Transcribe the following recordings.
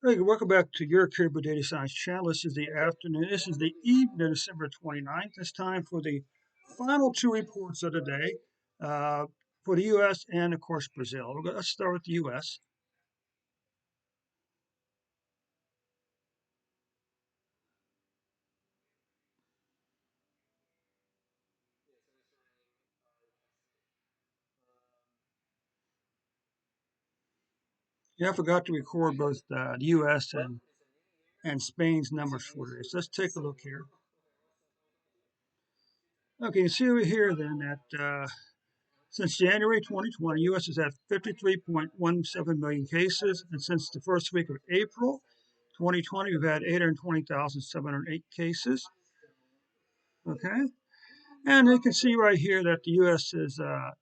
Hey, welcome back to your Caribou Data Science channel. This is the afternoon. This is the evening of December 29th. It's time for the final two reports of the day uh, for the U.S. and, of course, Brazil. Let's start with the U.S. Yeah, I forgot to record both the U.S. and Spain's numbers for today. So let's take a look here. Okay, you see over here then that since January 2020, U.S. has had 53.17 million cases, and since the first week of April 2020, we've had 820,708 cases. Okay, and you can see right here that the U.S. is the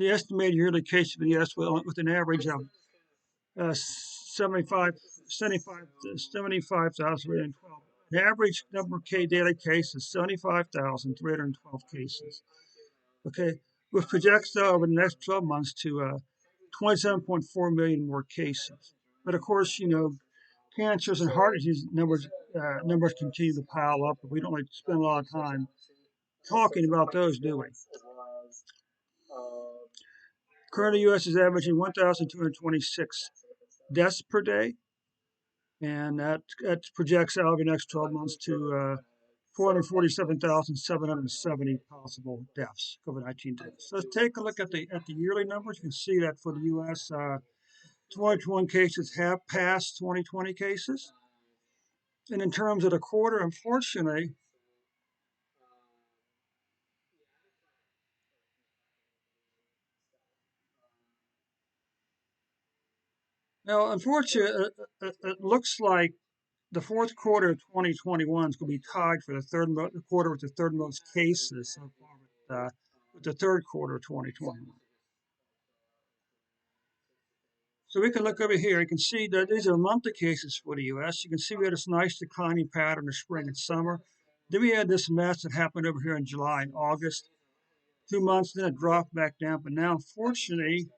estimated yearly case for the U.S. with an average of 75, 75,312. The average number of daily cases is 75,312 cases. Okay, with projects over the next 12 months to 27.4 million more cases. But of course, cancers and heart disease numbers continue to pile up, but we don't like to spend a lot of time talking about those, do we? Currently, U.S. is averaging 1,226 deaths per day, and that projects out over the next 12 months to 447,770 possible deaths, COVID-19 deaths. So let's take a look at the yearly numbers. You can see that for the U.S., 2021 cases have passed 2020 cases. And in terms of the quarter, unfortunately, now, unfortunately, it looks like the fourth quarter of 2021 is going to be tied for the quarter with the third most cases so far with the third quarter of 2021. So we can look over here. You can see that these are monthly cases for the U.S. You can see we had this nice declining pattern of spring and summer. Then we had this mess that happened over here in July and August. 2 months, then it dropped back down. But now, unfortunately,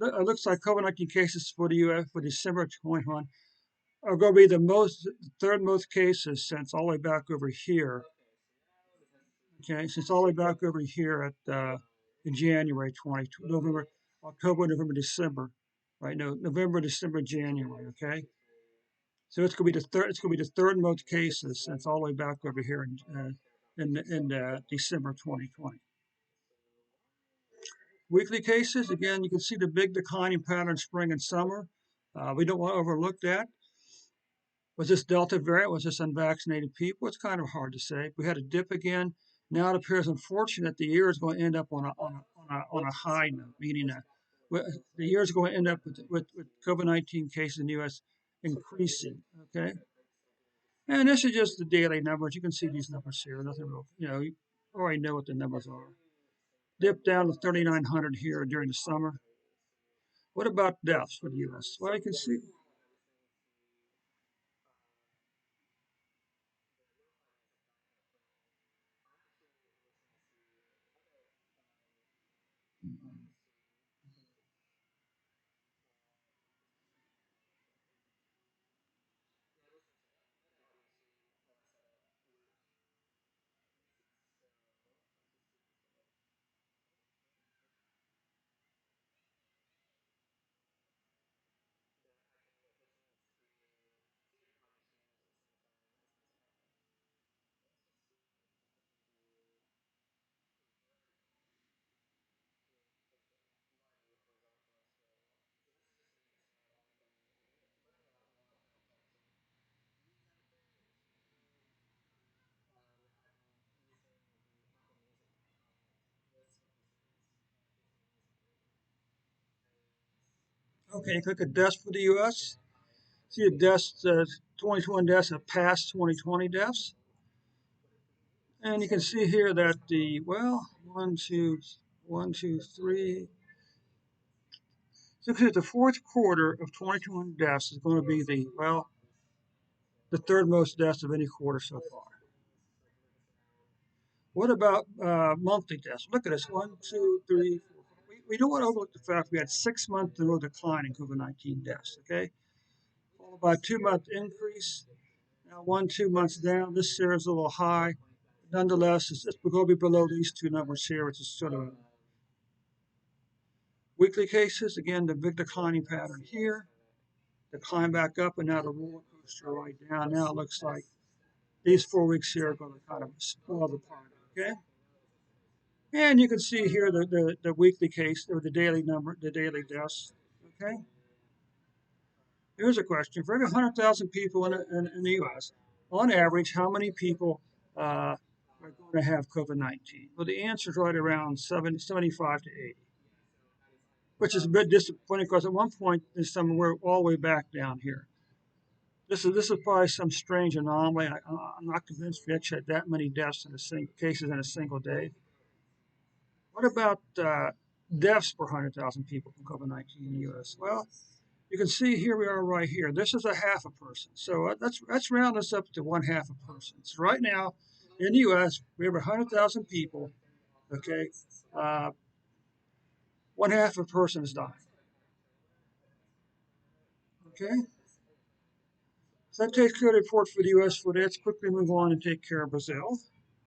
it looks like COVID-19 cases for the U.S. for December 21 are going to be third most cases since all the way back over here. Okay, since all the way back over here at in January 20, November, October, November, December, right? No, November, December, January. Okay, so it's going to be the third. It's going to be the third most cases since all the way back over here in December 2020. Weekly cases, again, you can see the big declining pattern spring and summer. We don't want to overlook that. Was this Delta variant? Was this unvaccinated people? It's kind of hard to say. We had a dip again. Now it appears unfortunate the year is going to end up on a high note, meaning the year is going to end up with COVID-19 cases in the U.S. increasing. Okay, and this is just the daily numbers. You can see these numbers here. Nothing real. You already know what the numbers are. Dip down to 3,900 here during the summer. What about deaths for the U.S.? Well, you can see. Okay, click at deaths for the U.S. See the deaths, 2021 deaths have passed 2020 deaths. And you can see here that one, two, three. So the fourth quarter of 2021 deaths is going to be the third most deaths of any quarter so far. What about monthly deaths? Look at this. One, two, three, four. we don't want to overlook the fact we had 6 months in a row decline in COVID-19 deaths, okay? Followed by a 2 month increase. Now 2 months down. This here is a little high. Nonetheless, it's going to be below these two numbers here, which is sort of weekly cases. Again, the big declining pattern here. Decline back up, and now the roller coaster right down. Now it looks like these 4 weeks here are going to kind of spoil the party, okay? And you can see here the weekly case, or the daily number, the daily deaths, okay? Here's a question. For every 100,000 people in the U.S., on average, how many people are going to have COVID-19? Well, the answer is right around 75 to 80, which is a bit disappointing because at one point this summer we're all the way back down here. This is probably some strange anomaly. I'm not convinced we actually had that many deaths cases in a single day. What about deaths per 100,000 people from COVID-19 in the U.S.? Well, you can see here we are right here. This is a half a person. So let's round this up to one half a person. So right now in the U.S., we have 100,000 people. Okay, one half a person is dying. Okay, so that takes care of the report for the U.S. For let's quickly move on and take care of Brazil.